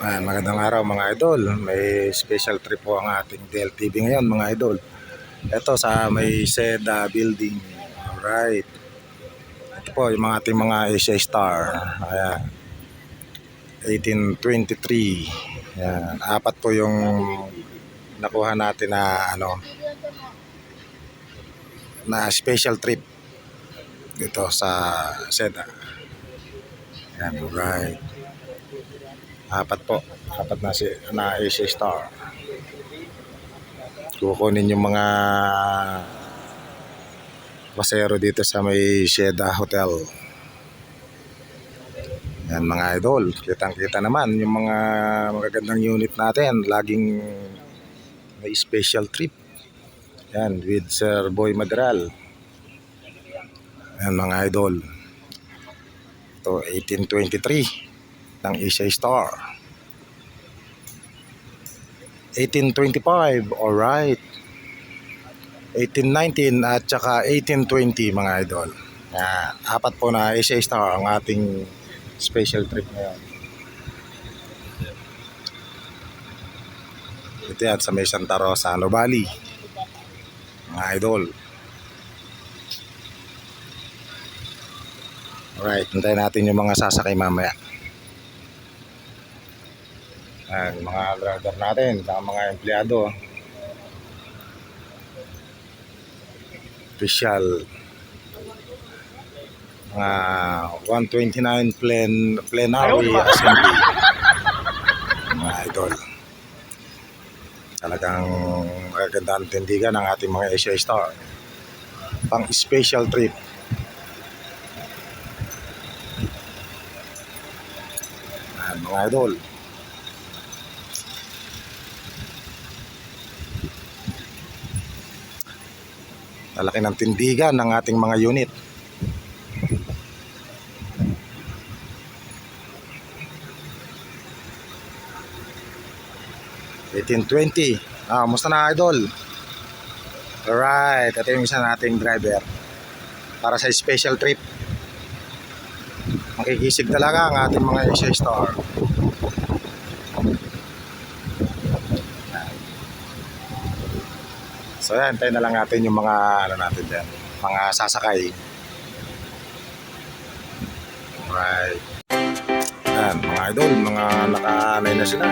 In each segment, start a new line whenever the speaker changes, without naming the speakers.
Magandang araw mga idol. May special trip po ang ating DLTV ngayon mga idol. Ito sa may Seda building. Alright. Ito po yung mga ating mga Asia Star. Ayan. 1823. Ayan. Apat po yung nakuha natin na na special trip dito sa Seda. Ayan. Alright. Apat po. Apat na Asia Star. Kukunin yung mga pasero dito sa may Seda Hotel. Yan mga idol. Kitang kita naman yung mga magagandang unit natin. Laging may special trip. Yan with Sir Boy Madral. Yan mga idol. Ito 1823 ng Asia Star. 1825, alright. 1819 at saka 1820 mga idol. Yan, apat po na Asia Star ang ating special trip ngayon. Ito yan sa may Santa Rosa, Nubali mga idol. Alright, hintayin natin yung mga sasakay mamaya. Yan, mga driver natin, mga empleyado. Official. Mga 129 plenary assembly. Mga idol. Talagang magagandang tindigan ng ating mga Asia Star. Pang special trip. Yan, mga idol. Talaki ng tindigan ng ating mga unit. $18.20. Musta na idol? Alright, ito yung isa nating driver para sa special trip. Makikisig talaga ang ating mga Asia Star. So yan, tayo na lang natin yung mga natin dyan, mga sasakay. Alright. Yan, mga idol, mga naka-anay na sila.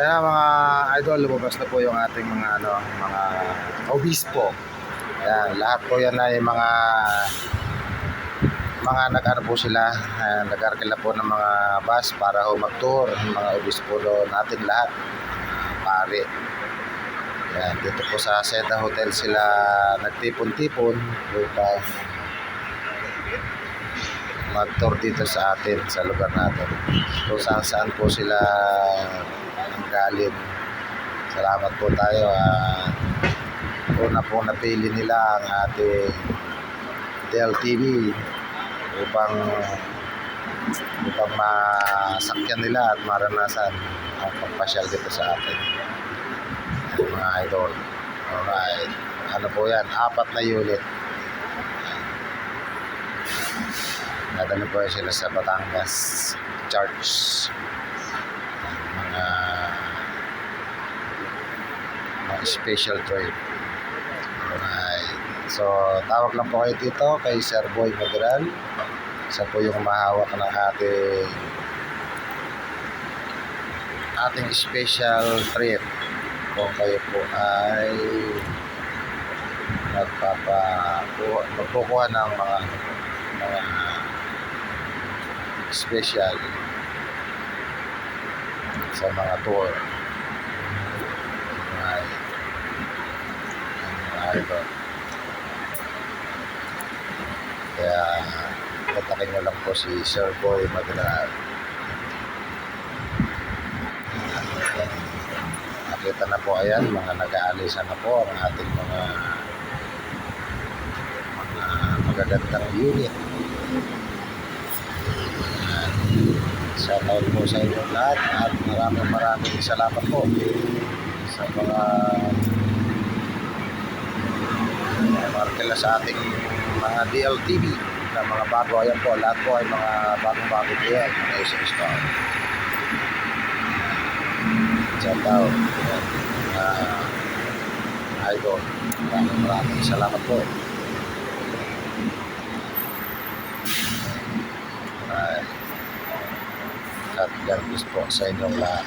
Kaya mga idol, lumabas na po yung ating mga mga obispo. Ayan, lahat po yan ay mga nag-ano po sila, nag-arkila po ng mga bus para mag-tour ng mga obispo doon natin lahat, pare. Ayan, dito po sa Seda Hotel sila nagtipon-tipon upang mag-tour dito sa atin, sa lugar natin. So saan po sila galing. Salamat po tayo. Una po napili nila ang ating DLTV upang masakyan nila at maranasan ang pagpasyal dito sa atin, mga idol. Alright, ano po yan, apat na unit. Nadala po sila sa Batangas Church, mga special trip. Alright, so tawag lang po kayo dito kay Sir Boy Madral Siya po yung mahawak ng ating special trip kung kayo po ay magkukuha ng mga special sa mga tour. Ito. Kaya kontakin nyo lang po si Sir Boy Madral. Nakita na po, ayan, mga nag-aalisa na po ang ating mga magagandang unit. Shout out po sa inyo lahat at maraming salamat po sa mga markila sa ating mga DLTV na mga bago. Ayan po, lahat po ay mga bagong-bago po yan, mga isa-isa. Shout out idol. Maraming salamat po. At God bless po sa inyong lahat.